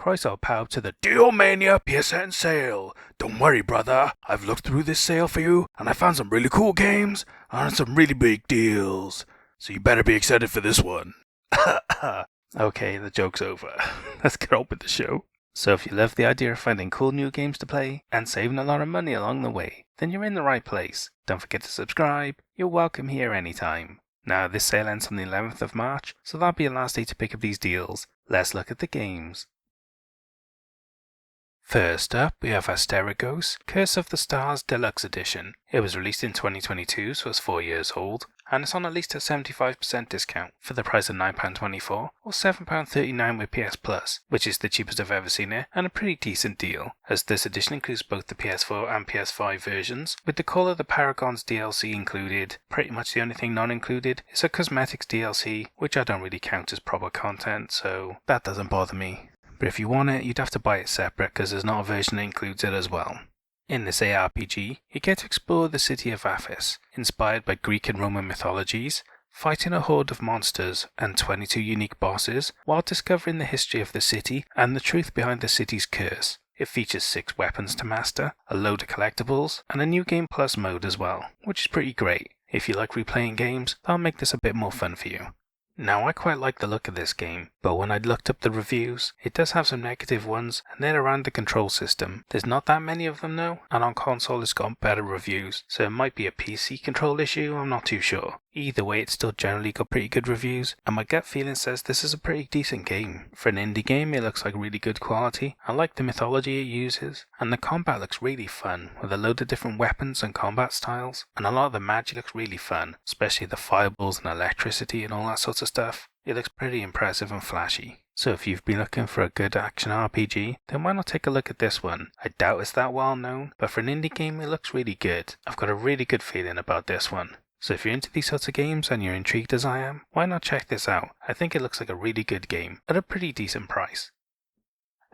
Christ, I'll power up to the Dealmania PSN sale. Don't worry, brother. I've looked through this sale for you, and I found some really cool games and some really big deals. So you better be excited for this one. Okay, the joke's over. Let's get on with the show. So if you love the idea of finding cool new games to play and saving a lot of money along the way, then you're in the right place. Don't forget to subscribe. You're welcome here anytime. Now, this sale ends on the 11th of March, so that'll be your last day to pick up these deals. Let's look at the games. First up, we have Asterigos, Curse of the Stars Deluxe Edition. It was released in 2022, so it's 4 years old, and it's on at least a 75% discount for the price of £9.24 or £7.39 with PS Plus, which is the cheapest I've ever seen it, and a pretty decent deal, as this edition includes both the PS4 and PS5 versions, with the Call of the Paragons DLC included. Pretty much the only thing not included is a cosmetics DLC, which I don't really count as proper content, so that doesn't bother me. But if you want it, you'd have to buy it separate because there's not a version that includes it as well. In this ARPG, you get to explore the city of Athos, inspired by Greek and Roman mythologies, fighting a horde of monsters and 22 unique bosses, while discovering the history of the city and the truth behind the city's curse. It features 6 weapons to master, a load of collectibles, and a new Game Plus mode as well, which is pretty great. If you like replaying games, that'll make this a bit more fun for you. Now, I quite like the look of this game, but when I looked up the reviews, it does have some negative ones, and they're around the control system. There's not that many of them though, and on console it's got better reviews, so it might be a PC control issue, I'm not too sure. Either way, it's still generally got pretty good reviews, and my gut feeling says this is a pretty decent game. For an indie game, it looks like really good quality. I like the mythology it uses, and the combat looks really fun, with a load of different weapons and combat styles, and a lot of the magic looks really fun, especially the fireballs and electricity and all that sort of stuff. It looks pretty impressive and flashy. So if you've been looking for a good action RPG, then why not take a look at this one? I doubt it's that well known, but for an indie game it looks really good. I've got a really good feeling about this one. So if you're into these sorts of games and you're intrigued as I am, why not check this out? I think it looks like a really good game at a pretty decent price.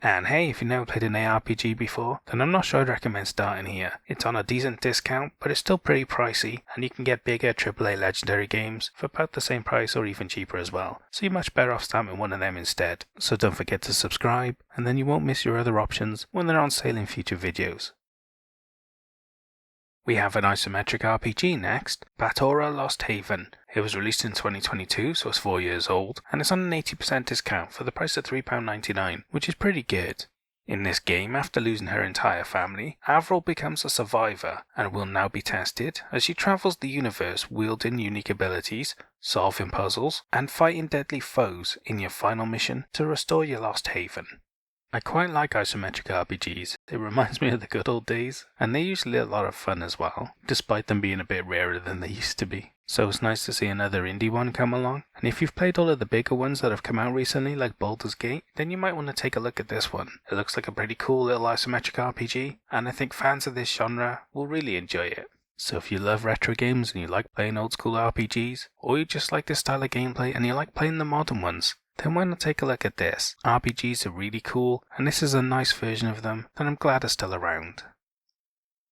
And hey, if you've never played an ARPG before, then I'm not sure I'd recommend starting here. It's on a decent discount, but it's still pretty pricey, and you can get bigger AAA legendary games for about the same price or even cheaper as well. So you're much better off starting one of them instead. So don't forget to subscribe, and then you won't miss your other options when they're on sale in future videos. We have an isometric RPG next, Batora Lost Haven. It was released in 2022, so it's 4 years old, and it's on an 80% discount for the price of £3.99, which is pretty good. In this game, after losing her entire family, Avril becomes a survivor and will now be tested as she travels the universe wielding unique abilities, solving puzzles, and fighting deadly foes in your final mission to restore your lost haven. I quite like isometric RPGs, it reminds me of the good old days, and they're usually a lot of fun as well, despite them being a bit rarer than they used to be. So it's nice to see another indie one come along, and if you've played all of the bigger ones that have come out recently like Baldur's Gate, then you might want to take a look at this one. It looks like a pretty cool little isometric RPG, and I think fans of this genre will really enjoy it. So if you love retro games and you like playing old school RPGs, or you just like this style of gameplay and you like playing the modern ones, then why not take a look at this? RPGs are really cool, and this is a nice version of them that I'm glad are still around.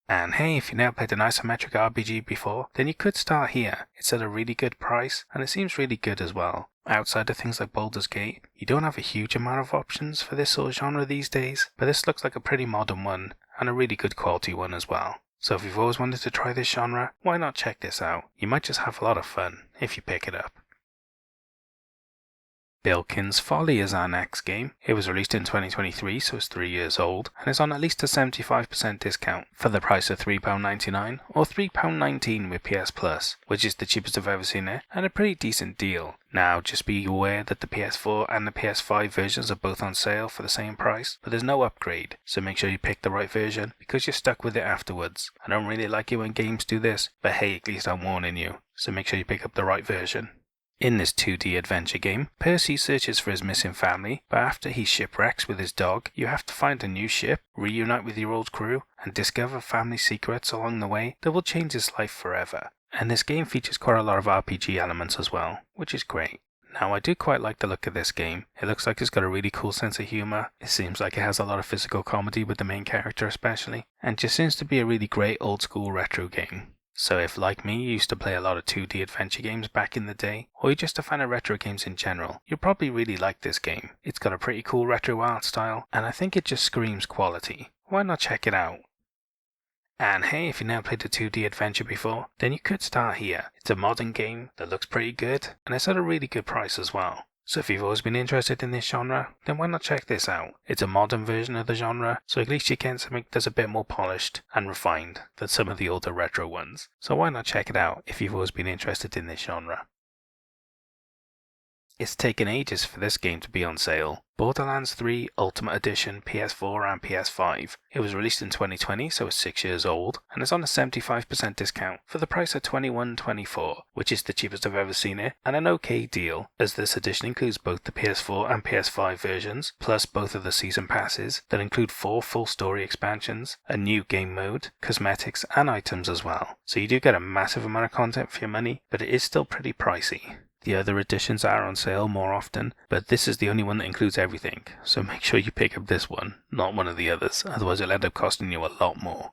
And hey, if you've never played an isometric RPG before, then you could start here. It's at a really good price, and it seems really good as well. Outside of things like Baldur's Gate, you don't have a huge amount of options for this sort of genre these days, but this looks like a pretty modern one, and a really good quality one as well. So if you've always wanted to try this genre, why not check this out? You might just have a lot of fun if you pick it up. Bilkin's Folly is our next game. It was released in 2023, so it's 3 years old, and is on at least a 75% discount for the price of £3.99 or £3.19 with PS Plus, which is the cheapest I've ever seen it, and a pretty decent deal. Now, just be aware that the PS4 and the PS5 versions are both on sale for the same price, but there's no upgrade, so make sure you pick the right version because you're stuck with it afterwards. I don't really like it when games do this, but hey, at least I'm warning you, so make sure you pick up the right version. In this 2D adventure game, Percy searches for his missing family, but after he shipwrecks with his dog, you have to find a new ship, reunite with your old crew, and discover family secrets along the way that will change his life forever. And this game features quite a lot of RPG elements as well, which is great. Now, I do quite like the look of this game. It looks like it's got a really cool sense of humour. It seems like it has a lot of physical comedy with the main character especially, and just seems to be a really great old school retro game. So if, like me, you used to play a lot of 2D adventure games back in the day, or you're just a fan of retro games in general, you'll probably really like this game. It's got a pretty cool retro art style, and I think it just screams quality. Why not check it out? And hey, if you never played a 2D adventure before, then you could start here. It's a modern game that looks pretty good, and it's at a really good price as well. So if you've always been interested in this genre, then why not check this out? It's a modern version of the genre, so at least you get something that's a bit more polished and refined than some of the older retro ones. So why not check it out if you've always been interested in this genre? It's taken ages for this game to be on sale. Borderlands 3 Ultimate Edition PS4 and PS5. It was released in 2020, so it's 6 years old, and it's on a 75% discount for the price of $21.24, which is the cheapest I've ever seen it, and an okay deal, as this edition includes both the PS4 and PS5 versions, plus both of the season passes that include 4 full story expansions, a new game mode, cosmetics, and items as well. So you do get a massive amount of content for your money, but it is still pretty pricey. The other editions are on sale more often, but this is the only one that includes everything, so make sure you pick up this one, not one of the others, otherwise it'll end up costing you a lot more.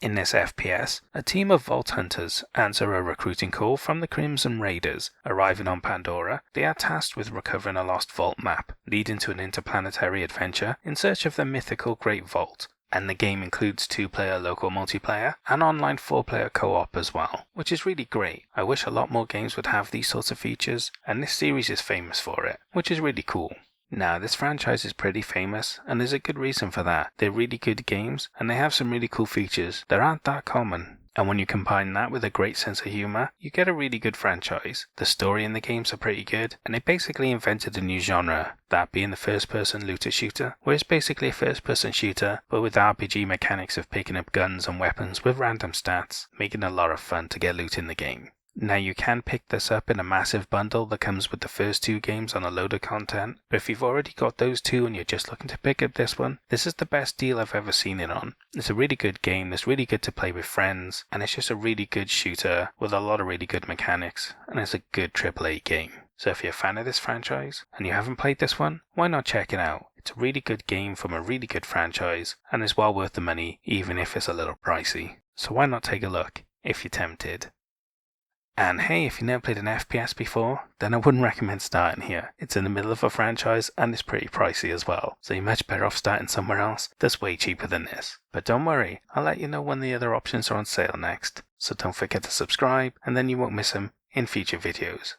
In this FPS, a team of Vault Hunters answer a recruiting call from the Crimson Raiders. Arriving on Pandora, they are tasked with recovering a lost vault map, leading to an interplanetary adventure in search of the mythical Great Vault. And the game includes 2-player local multiplayer and online 4-player co-op as well, which is really great. I wish a lot more games would have these sorts of features, and this series is famous for it, which is really cool. Now, this franchise is pretty famous, and there's a good reason for that. They're really good games, and they have some really cool features that aren't that common. And when you combine that with a great sense of humour, you get a really good franchise. The story in the games are pretty good, and it basically invented a new genre, that being the first-person looter shooter, where it's basically a first-person shooter, but with RPG mechanics of picking up guns and weapons with random stats, making it a lot of fun to get loot in the game. Now you can pick this up in a massive bundle that comes with the first 2 games on a load of content, but if you've already got those 2 and you're just looking to pick up this one, this is the best deal I've ever seen it on. It's a really good game that's really good to play with friends, and it's just a really good shooter with a lot of really good mechanics, and it's a good AAA game. So if you're a fan of this franchise, and you haven't played this one, why not check it out? It's a really good game from a really good franchise, and it's well worth the money even if it's a little pricey. So why not take a look, if you're tempted? And hey, if you've never played an FPS before, then I wouldn't recommend starting here. It's in the middle of a franchise and it's pretty pricey as well, so you're much better off starting somewhere else that's way cheaper than this. But don't worry, I'll let you know when the other options are on sale next, so don't forget to subscribe and then you won't miss them in future videos.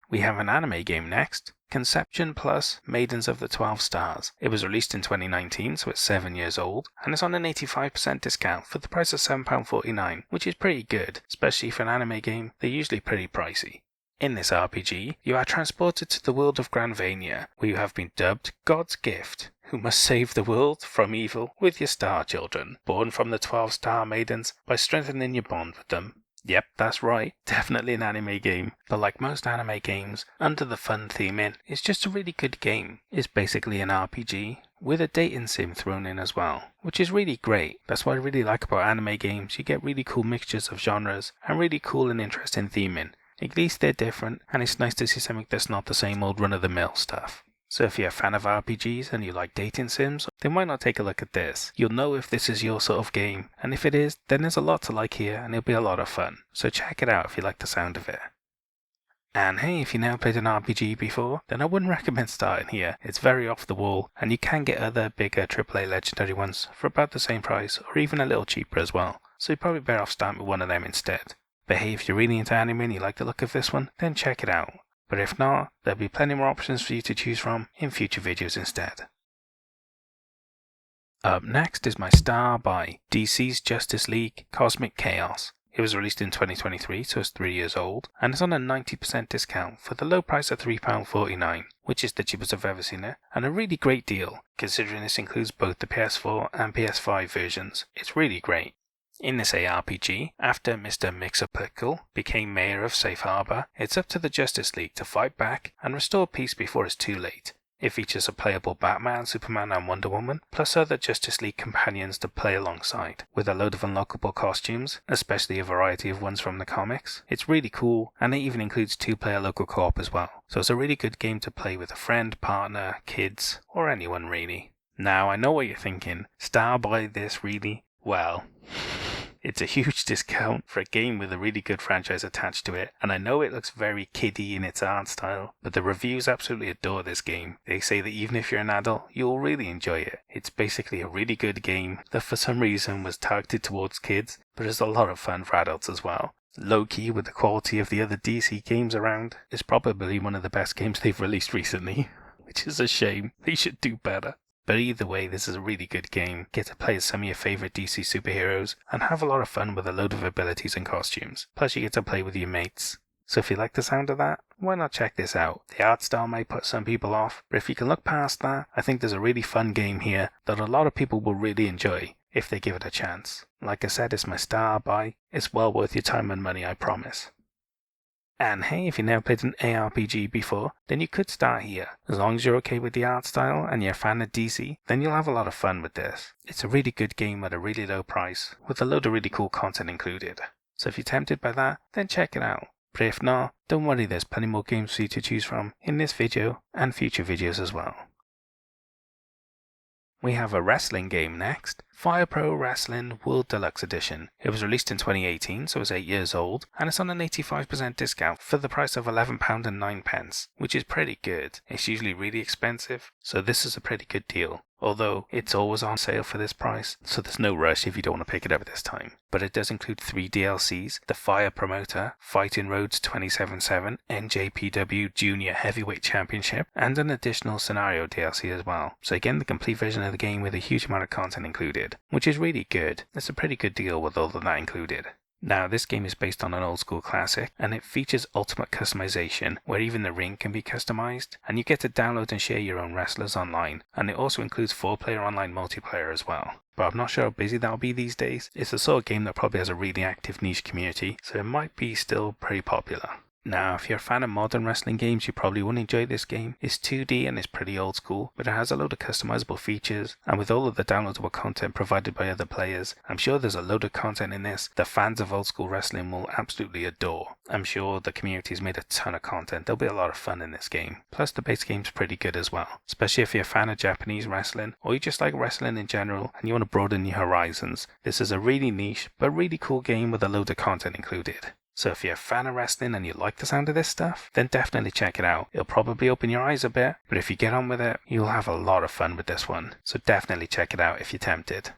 We have an anime game next, Conception Plus Maidens of the 12 Stars. It was released in 2019, so it's 7 years old, and it's on an 85% discount for the price of £7.49, which is pretty good, especially for an anime game. They're usually pretty pricey. In this RPG, you are transported to the world of Granvania, where you have been dubbed God's Gift, who must save the world from evil with your star children, born from the 12 Star Maidens, by strengthening your bond with them. Yep, that's right, definitely an anime game. But like most anime games, under the fun theming, it's just a really good game. It's basically an RPG, with a dating sim thrown in as well, which is really great. That's what I really like about anime games. You get really cool mixtures of genres, and really cool and interesting theming. At least they're different, and it's nice to see something that's not the same old run-of-the-mill stuff. So if you're a fan of RPGs and you like dating sims, then why not take a look at this? You'll know if this is your sort of game, and if it is, then there's a lot to like here and it'll be a lot of fun. So check it out if you like the sound of it. And hey, if you never played an RPG before, then I wouldn't recommend starting here. It's very off the wall, and you can get other bigger AAA legendary ones for about the same price, or even a little cheaper as well. So you're probably better off starting with one of them instead. But hey, if you're really into anime and you like the look of this one, then check it out. But if not, there'll be plenty more options for you to choose from in future videos instead. Up next is my star by DC's Justice League Cosmic Chaos. It was released in 2023, so it's 3 years old, and it's on a 90% discount for the low price of £3.49, which is the cheapest I've ever seen it, and a really great deal, considering this includes both the PS4 and PS5 versions. It's really great. In this ARPG, after Mr. Mixer-Pickle became mayor of Safe Harbor, it's up to the Justice League to fight back and restore peace before it's too late. It features a playable Batman, Superman and Wonder Woman, plus other Justice League companions to play alongside, with a load of unlockable costumes, especially a variety of ones from the comics. It's really cool, and it even includes 2-player local co-op as well, so it's a really good game to play with a friend, partner, kids, or anyone really. Now, I know what you're thinking, star by this really? Well, It's a huge discount for a game with a really good franchise attached to it, and I know it looks very kiddie in its art style, but the reviews absolutely adore this game. They say that even if you're an adult, you'll really enjoy it. It's basically a really good game that for some reason was targeted towards kids, but is a lot of fun for adults as well. Low-key, with the quality of the other DC games around, it's probably one of the best games they've released recently, which is a shame. They should do better. But either way, this is a really good game. Get to play as some of your favourite DC superheroes and have a lot of fun with a load of abilities and costumes. Plus you get to play with your mates. So if you like the sound of that, why not check this out? The art style might put some people off, but if you can look past that, I think there's a really fun game here that a lot of people will really enjoy if they give it a chance. Like I said, it's my star buy. It's well worth your time and money, I promise. And hey, if you've never played an ARPG before, then you could start here. As long as you're okay with the art style and you're a fan of DC, then you'll have a lot of fun with this. It's a really good game at a really low price, with a load of really cool content included. So if you're tempted by that, then check it out. But if not, don't worry, there's plenty more games for you to choose from in this video and future videos as well. We have a wrestling game next, Fire Pro Wrestling World Deluxe Edition. It was released in 2018, so it's 8 years old, and it's on an 85% discount for the price of £11.09, which is pretty good. It's usually really expensive, so this is a pretty good deal. Although it's always on sale for this price, so there's no rush if you don't want to pick it up at this time. But it does include 3 DLCs, the Fire Promoter, Fighting Roads 277, NJPW Junior Heavyweight Championship, and an additional scenario DLC as well. So again, the complete version of the game with a huge amount of content included, which is really good. It's a pretty good deal with all of that included. Now, this game is based on an old school classic, and it features ultimate customization, where even the ring can be customized, and you get to download and share your own wrestlers online, and it also includes 4-player online multiplayer as well. But I'm not sure how busy that'll be these days. It's the sort of game that probably has a really active niche community, so it might be still pretty popular. Now, if you're a fan of modern wrestling games, you probably won't enjoy this game. It's 2D and it's pretty old school, but it has a load of customizable features, and with all of the downloadable content provided by other players, I'm sure there's a load of content in this that fans of old school wrestling will absolutely adore. I'm sure the community's made a ton of content. There'll be a lot of fun in this game. Plus the base game's pretty good as well, especially if you're a fan of Japanese wrestling, or you just like wrestling in general and you want to broaden your horizons. This is a really niche, but really cool game with a load of content included. So if you're a fan of wrestling and you like the sound of this stuff, then definitely check it out. It'll probably open your eyes a bit, but if you get on with it, you'll have a lot of fun with this one. So definitely check it out if you're tempted.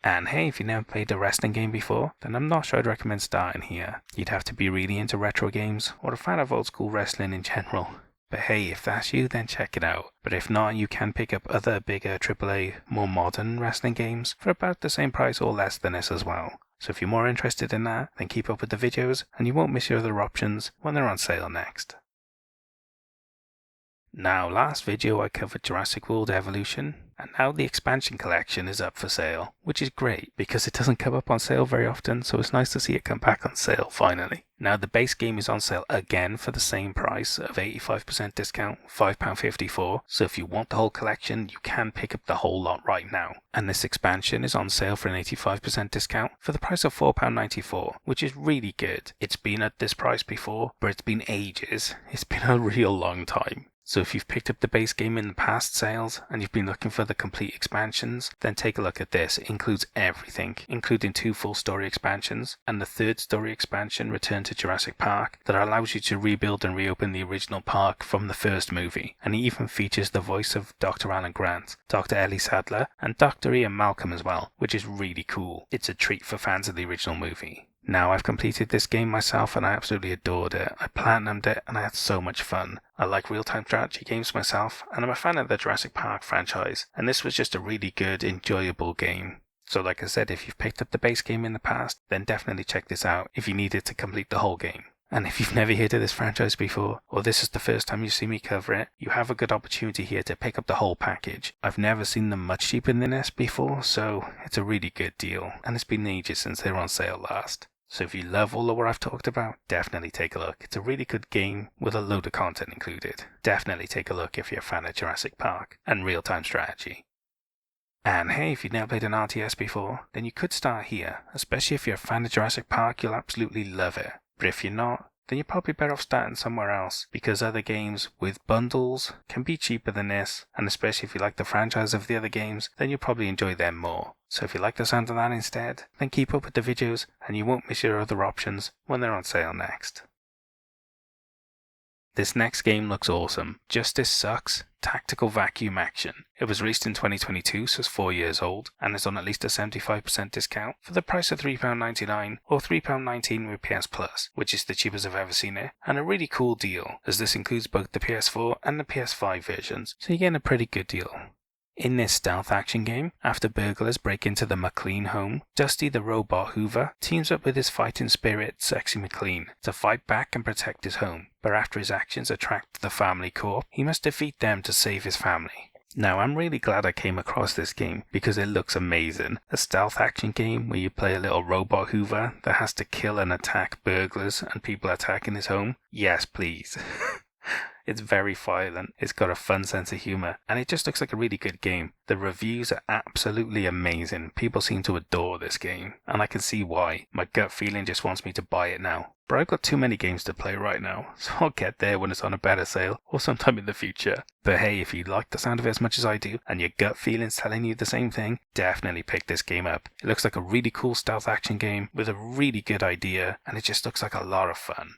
And hey, if you've never played a wrestling game before, then I'm not sure I'd recommend starting here. You'd have to be really into retro games, or a fan of old school wrestling in general. But hey, if that's you, then check it out. But if not, you can pick up other bigger AAA, more modern wrestling games for about the same price or less than this as well. So if you're more interested in that, then keep up with the videos and you won't miss your other options when they're on sale next. Now, last video I covered Jurassic World Evolution, and now the expansion collection is up for sale, which is great because it doesn't come up on sale very often, so it's nice to see it come back on sale finally. Now the base game is on sale again for the same price of 85% discount, £5.54, so if you want the whole collection, you can pick up the whole lot right now. And this expansion is on sale for an 85% discount for the price of £4.94, which is really good. It's been at this price before, but it's been ages. It's been a real long time. So if you've picked up the base game in the past sales and you've been looking for the complete expansions, then take a look at this. It includes everything, including 2 full story expansions and the 3rd story expansion, Return to Jurassic Park, that allows you to rebuild and reopen the original park from the first movie. And it even features the voice of Dr. Alan Grant, Dr. Ellie Sadler, and Dr. Ian Malcolm as well, which is really cool. It's a treat for fans of the original movie. Now, I've completed this game myself and I absolutely adored it. I platinumed it and I had so much fun. I like real-time strategy games myself, and I'm a fan of the Jurassic Park franchise, and this was just a really good, enjoyable game. So like I said, if you've picked up the base game in the past, then definitely check this out if you need it to complete the whole game. And if you've never heard of this franchise before, or this is the first time you see me cover it, you have a good opportunity here to pick up the whole package. I've never seen them much cheaper than this before, so it's a really good deal, and it's been ages since they were on sale last. So if you love all of what I've talked about, definitely take a look. It's a really good game with a load of content included. Definitely take a look if you're a fan of Jurassic Park and real-time strategy. And hey, if you've never played an RTS before, then you could start here. Especially if you're a fan of Jurassic Park, you'll absolutely love it. But if you're not, then you're probably better off starting somewhere else, because other games with bundles can be cheaper than this, and especially if you like the franchise of the other games, then you'll probably enjoy them more. So if you like the sound of that instead, then keep up with the videos and you won't miss your other options when they're on sale next. This next game looks awesome. Justice Sucks Tactical Vacuum Action. It was released in 2022, so it's 4 years old, and is on at least a 75% discount for the price of £3.99 or £3.19 with PS Plus, which is the cheapest I've ever seen it, and a really cool deal, as this includes both the PS4 and the PS5 versions, so you're getting a pretty good deal. In this stealth action game, after burglars break into the McLean home, Dusty the Robot Hoover teams up with his fighting spirit, Sexy McLean, to fight back and protect his home, but after his actions attract the family corp, he must defeat them to save his family. Now, I'm really glad I came across this game because it looks amazing. A stealth action game where you play a little robot Hoover that has to kill and attack burglars and people attacking his home. Yes, please. It's very violent, it's got a fun sense of humour, and it just looks like a really good game. The reviews are absolutely amazing. People seem to adore this game, and I can see why. My gut feeling just wants me to buy it now. But I've got too many games to play right now, so I'll get there when it's on a better sale, or sometime in the future. But hey, if you like the sound of it as much as I do, and your gut feeling's telling you the same thing, definitely pick this game up. It looks like a really cool stealth action game with a really good idea, and it just looks like a lot of fun.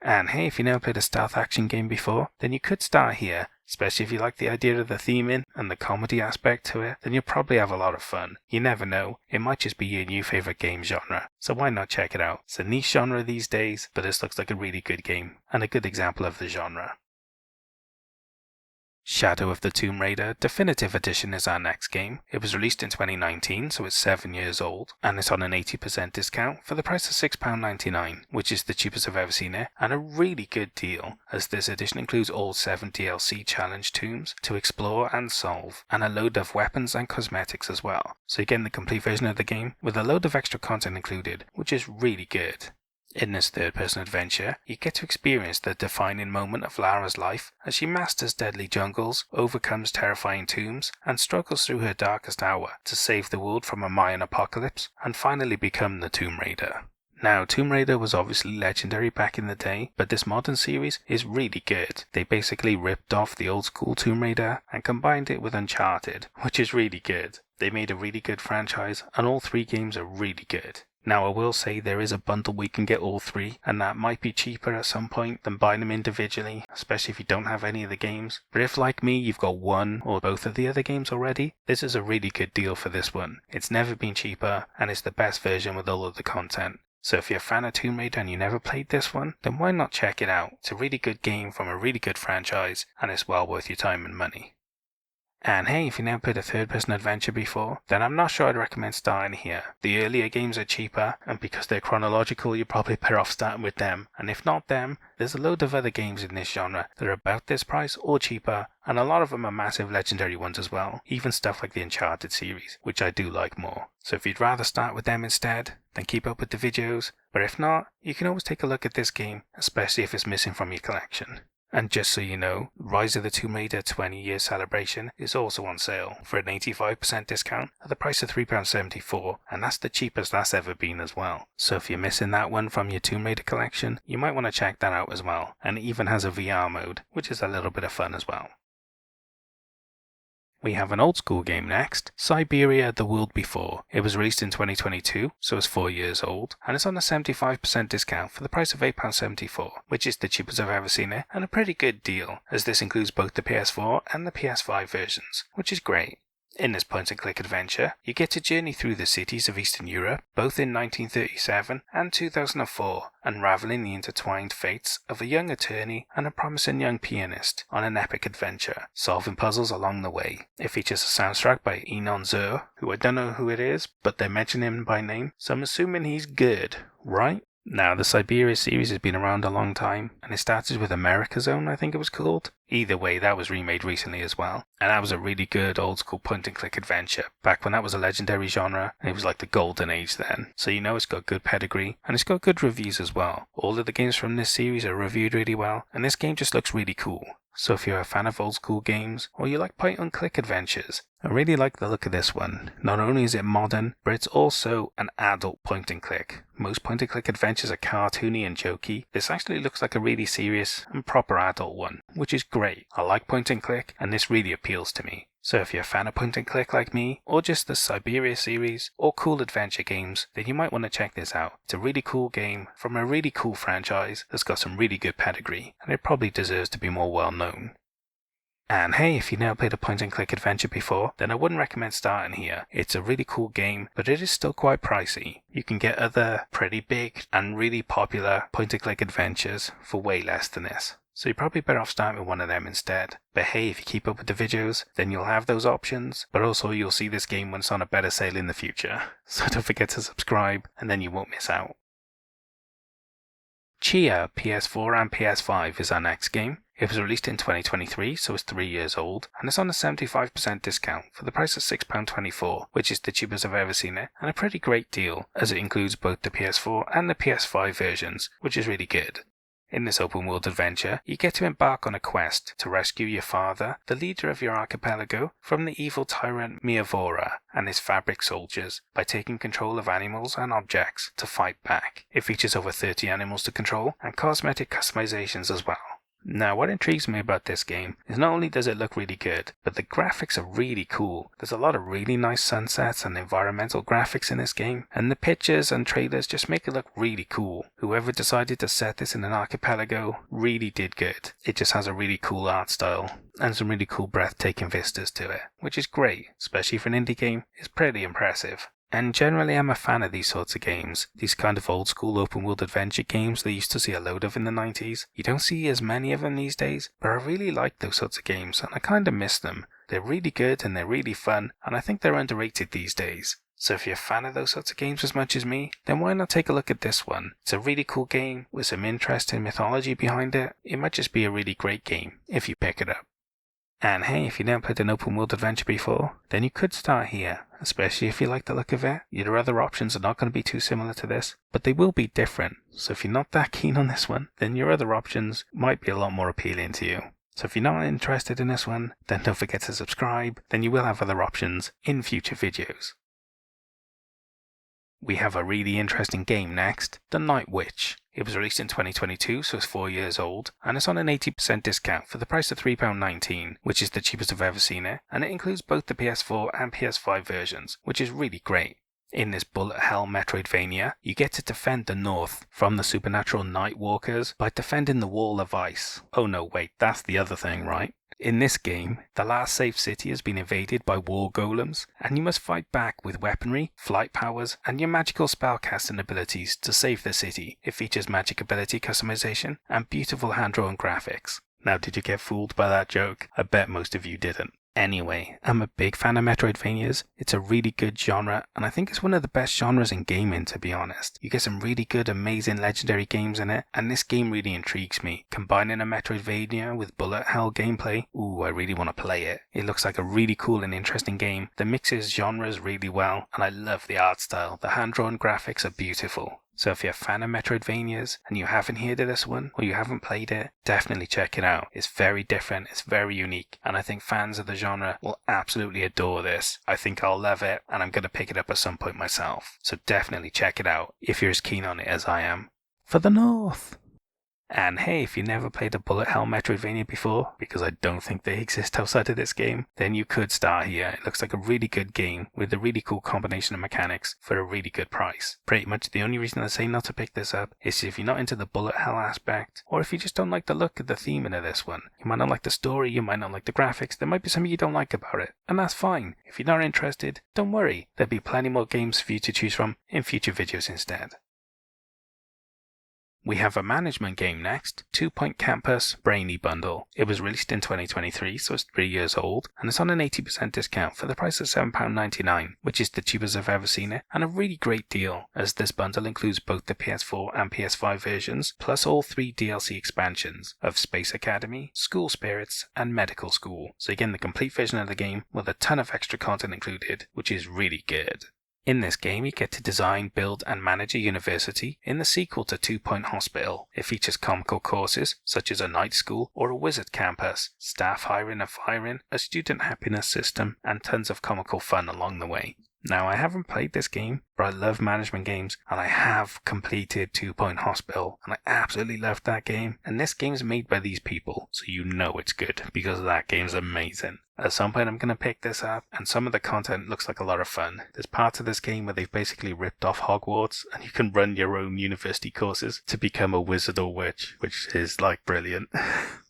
And hey, if you never played a stealth action game before, then you could start here, especially if you like the idea of the theming and the comedy aspect to it, then you'll probably have a lot of fun. You never know, it might just be your new favourite game genre, so why not check it out? It's a niche genre these days, but this looks like a really good game, and a good example of the genre. Shadow of the Tomb Raider Definitive Edition is our next game. It was released in 2019, so it's 7 years old, and it's on an 80% discount for the price of £6.99, which is the cheapest I've ever seen it, and a really good deal, as this edition includes all 7 DLC challenge tombs to explore and solve, and a load of weapons and cosmetics as well. So you're getting the complete version of the game, with a load of extra content included, which is really good. In this third-person adventure, you get to experience the defining moment of Lara's life as she masters deadly jungles, overcomes terrifying tombs, and struggles through her darkest hour to save the world from a Mayan apocalypse and finally become the Tomb Raider. Now, Tomb Raider was obviously legendary back in the day, but this modern series is really good. They basically ripped off the old school Tomb Raider and combined it with Uncharted, which is really good. They made a really good franchise, and all 3 games are really good. Now, I will say there is a bundle where you can get all 3, and that might be cheaper at some point than buying them individually, especially if you don't have any of the games. But if, like me, you've got one or both of the other games already, this is a really good deal for this one. It's never been cheaper, and it's the best version with all of the content. So if you're a fan of Tomb Raider and you never played this one, then why not check it out? It's a really good game from a really good franchise, and it's well worth your time and money. And hey, if you never played a third-person adventure before, then I'm not sure I'd recommend starting here. The earlier games are cheaper, and because they're chronological, you're probably better off starting with them. And if not them, there's a load of other games in this genre that are about this price or cheaper, and a lot of them are massive legendary ones as well, even stuff like the Uncharted series, which I do like more. So if you'd rather start with them instead, then keep up with the videos, but if not, you can always take a look at this game, especially if it's missing from your collection. And just so you know, Rise of the Tomb Raider 20-year celebration is also on sale for an 85% discount at the price of £3.74, and that's the cheapest that's ever been as well. So if you're missing that one from your Tomb Raider collection, you might want to check that out as well, and it even has a VR mode, which is a little bit of fun as well. We have an old school game next, Siberia The World Before. It was released in 2022, so it's 4 years old, and it's on a 75% discount for the price of £8.74, which is the cheapest I've ever seen it, and a pretty good deal, as this includes both the PS4 and the PS5 versions, which is great. In this point-and-click adventure, you get to journey through the cities of Eastern Europe, both in 1937 and 2004, unraveling the intertwined fates of a young attorney and a promising young pianist on an epic adventure, solving puzzles along the way. It features a soundtrack by Enon Zur, who I don't know who it is, but they mention him by name, so I'm assuming he's good, right? Now, the Siberia series has been around a long time, and it started with America Zone, I think it was called. Either way, that was remade recently as well, and that was a really good old school point-and-click adventure, back when that was a legendary genre, and it was like the golden age then. So you know it's got good pedigree, and it's got good reviews as well. All of the games from this series are reviewed really well, and this game just looks really cool. So if you're a fan of old school games, or you like point-and-click adventures, I really like the look of this one. Not only is it modern, but it's also an adult point-and-click, Most point-and-click adventures are cartoony and jokey, this actually looks like a really serious and proper adult one, which is great. I like point-and-click, and this really appeals to me. So if you're a fan of point-and-click like me, or just the Siberia series, or cool adventure games, then you might want to check this out. It's a really cool game from a really cool franchise that's got some really good pedigree, and it probably deserves to be more well known. And hey, if you've never played a point-and-click adventure before, then I wouldn't recommend starting here. It's a really cool game, but it is still quite pricey. You can get other pretty big and really popular point-and-click adventures for way less than this. So you're probably better off starting with one of them instead. But hey, if you keep up with the videos, then you'll have those options, but also you'll see this game when it's on a better sale in the future. So don't forget to subscribe, and then you won't miss out. Chia PS4 and PS5 is our next game. It was released in 2023, so it's 3 years old, and it's on a 75% discount for the price of £6.24, which is the cheapest I've ever seen it, and a pretty great deal, as it includes both the PS4 and the PS5 versions, which is really good. In this open world adventure, you get to embark on a quest to rescue your father, the leader of your archipelago, from the evil tyrant Miavora and his fabric soldiers by taking control of animals and objects to fight back. It features over 30 animals to control and cosmetic customizations as well. Now, what intrigues me about this game is not only does it look really good, but the graphics are really cool. There's a lot of really nice sunsets and environmental graphics in this game, and the pictures and trailers just make it look really cool. Whoever decided to set this in an archipelago really did good. It just has a really cool art style and some really cool breathtaking vistas to it, which is great, especially for an indie game. It's pretty impressive. And generally I'm a fan of these sorts of games, these kind of old school open world adventure games they used to see a load of in the 90s. You don't see as many of them these days, but I really like those sorts of games and I kind of miss them. They're really good and they're really fun, and I think they're underrated these days. So if you're a fan of those sorts of games as much as me, then why not take a look at this one? It's a really cool game with some interesting mythology behind it. It might just be a really great game if you pick it up. And hey, if you've never played an open world adventure before, then you could start here, especially if you like the look of it. Your other options are not going to be too similar to this, but they will be different. So if you're not that keen on this one, then your other options might be a lot more appealing to you. So if you're not interested in this one, then don't forget to subscribe, then you will have other options in future videos. We have a really interesting game next, The Night Witch. It was released in 2022, so it's 4 years old, and it's on an 80% discount for the price of £3.19, which is the cheapest I've ever seen it, and it includes both the PS4 and PS5 versions, which is really great. In this bullet hell Metroidvania, you get to defend the North from the supernatural Night Walkers by defending the Wall of Ice. Oh no, wait, that's the other thing, right? In this game, the last safe city has been invaded by war golems, and you must fight back with weaponry, flight powers, and your magical spellcasting abilities to save the city. It features magic ability customization and beautiful hand-drawn graphics. Now, did you get fooled by that joke? I bet most of you didn't. Anyway, I'm a big fan of Metroidvanias. It's a really good genre, and I think it's one of the best genres in gaming, to be honest. You get some really good, amazing, legendary games in it, and this game really intrigues me. Combining a Metroidvania with bullet hell gameplay, ooh, I really want to play it. It looks like a really cool and interesting game that mixes genres really well, and I love the art style. The hand-drawn graphics are beautiful. So if you're a fan of Metroidvanias and you haven't heard of this one or you haven't played it, definitely check it out. It's very different, it's very unique, and I think fans of the genre will absolutely adore this. I think I'll love it, and I'm going to pick it up at some point myself. So definitely check it out if you're as keen on it as I am. For the North! And hey, if you never played a bullet hell Metroidvania before, because I don't think they exist outside of this game, then you could start here. It looks like a really good game with a really cool combination of mechanics for a really good price. Pretty much the only reason I say not to pick this up is if you're not into the bullet hell aspect, or if you just don't like the look of the theming of this one. You might not like the story, you might not like the graphics, there might be something you don't like about it, and that's fine. If you're not interested, don't worry, there'll be plenty more games for you to choose from in future videos instead. We have a management game next, 2 Point Campus Brainy Bundle. It was released in 2023, so it's 3 years old, and it's on an 80% discount for the price of £7.99, which is the cheapest I've ever seen it, and a really great deal, as this bundle includes both the PS4 and PS5 versions, plus all 3 DLC expansions of Space Academy, School Spirits, and Medical School. So again, the complete version of the game with a ton of extra content included, which is really good. In this game, you get to design, build, and manage a university in the sequel to 2 Point Hospital. It features comical courses, such as a night school or a wizard campus, staff hiring and firing, a student happiness system, and tons of comical fun along the way. Now, I haven't played this game, but I love management games, and I have completed 2 Point Hospital, and I absolutely loved that game. And this game's made by these people, so you know it's good, because that game's amazing. At some point I'm going to pick this up, and some of the content looks like a lot of fun. There's parts of this game where they've basically ripped off Hogwarts, and you can run your own university courses to become a wizard or witch, which is like brilliant.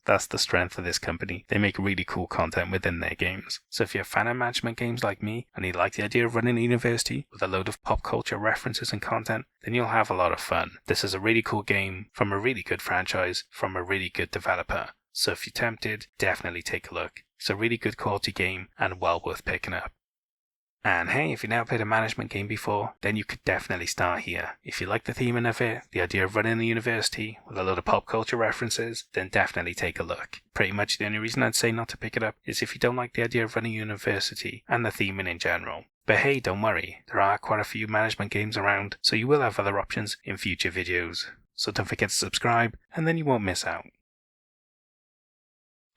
That's the strength of this company. They make really cool content within their games. So if you're a fan of management games like me, and you like the idea of running a university with a load of pop culture references and content, then you'll have a lot of fun. This is a really cool game from a really good franchise from a really good developer. So if you're tempted, definitely take a look. It's a really good quality game and well worth picking up. And hey, if you've never played a management game before, then you could definitely start here. If you like the theming of it, the idea of running a university with a lot of pop culture references, then definitely take a look. Pretty much the only reason I'd say not to pick it up is if you don't like the idea of running a university and the theming in general. But hey, don't worry, there are quite a few management games around, so you will have other options in future videos. So don't forget to subscribe, and then you won't miss out.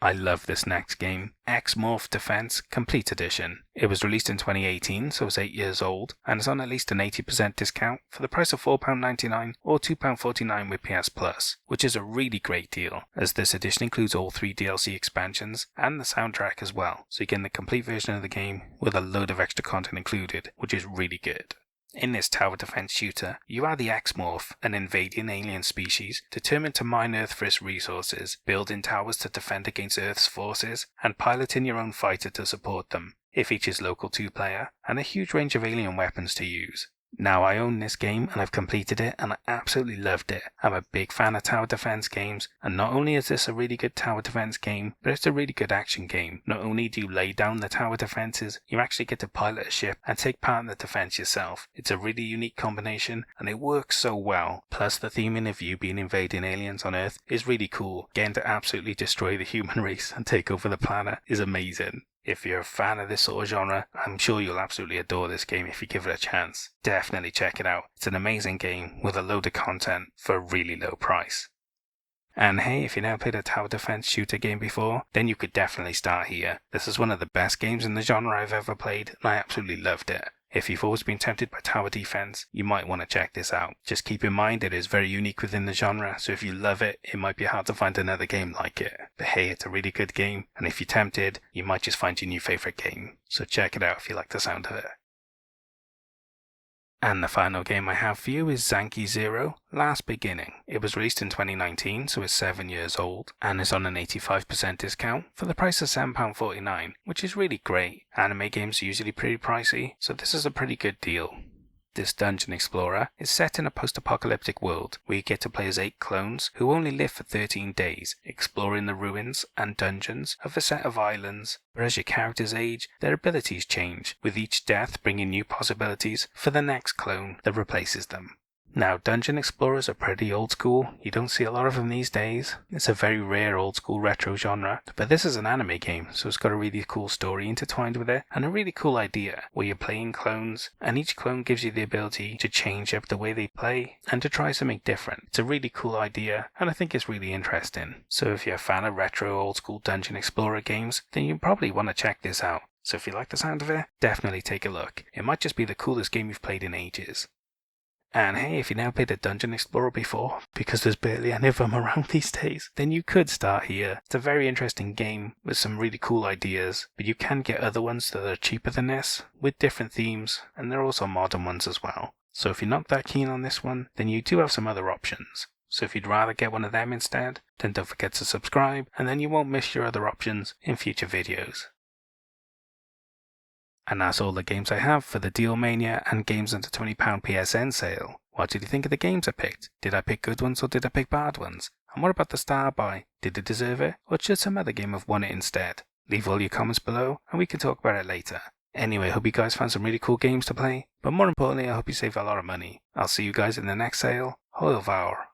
I love this next game, X-Morph Defense Complete Edition. It was released in 2018, so it's 8 years old, and it's on at least an 80% discount for the price of £4.99 or £2.49 with PS Plus, which is a really great deal, as this edition includes all 3 DLC expansions and the soundtrack as well, so you get the complete version of the game with a load of extra content included, which is really good. In this tower defense shooter, you are the X-Morph, an invading alien species determined to mine Earth for its resources, building towers to defend against Earth's forces, and piloting your own fighter to support them. It features local 2-player, and a huge range of alien weapons to use. Now, I own this game and I've completed it and I absolutely loved it. I'm a big fan of tower defense games, and not only is this a really good tower defense game, but it's a really good action game. Not only do you lay down the tower defenses, you actually get to pilot a ship and take part in the defense yourself. It's a really unique combination and it works so well. Plus the theming of you being invading aliens on Earth is really cool. Getting to absolutely destroy the human race and take over the planet is amazing. If you're a fan of this sort of genre, I'm sure you'll absolutely adore this game if you give it a chance. Definitely check it out. It's an amazing game with a load of content for a really low price. And hey, if you've never played a tower defense shooter game before, then you could definitely start here. This is one of the best games in the genre I've ever played, and I absolutely loved it. If you've always been tempted by tower defense, you might want to check this out. Just keep in mind it is very unique within the genre, so if you love it, it might be hard to find another game like it. But hey, it's a really good game, and if you're tempted, you might just find your new favourite game. So check it out if you like the sound of it. And the final game I have for you is Zanki Zero Last Beginning. It was released in 2019, so it's 7 years old, and is on an 85% discount for the price of £7.49, which is really great. Anime games are usually pretty pricey, so this is a pretty good deal. This dungeon explorer is set in a post-apocalyptic world where you get to play as 8 clones who only live for 13 days, exploring the ruins and dungeons of a set of islands. But as your characters age, their abilities change, with each death bringing new possibilities for the next clone that replaces them. Now, dungeon explorers are pretty old school. You don't see a lot of them these days. It's a very rare old school retro genre, but this is an anime game, so it's got a really cool story intertwined with it, and a really cool idea where you're playing clones, and each clone gives you the ability to change up the way they play and to try something different. It's a really cool idea, and I think it's really interesting. So if you're a fan of retro old school dungeon explorer games, then you probably want to check this out. So if you like the sound of it, definitely take a look. It might just be the coolest game you've played in ages. And hey, if you've never played a Dungeon Explorer before, because there's barely any of them around these days, then you could start here. It's a very interesting game with some really cool ideas, but you can get other ones that are cheaper than this, with different themes, and there are also modern ones as well. So if you're not that keen on this one, then you do have some other options. So if you'd rather get one of them instead, then don't forget to subscribe, and then you won't miss your other options in future videos. And that's all the games I have for the Dealmania and Games Under £20 PSN sale. What did you think of the games I picked? Did I pick good ones or did I pick bad ones? And what about the star buy? Did it deserve it, or should some other game have won it instead? Leave all your comments below and we can talk about it later. Anyway, I hope you guys found some really cool games to play, but more importantly I hope you saved a lot of money. I'll see you guys in the next sale. Au revoir.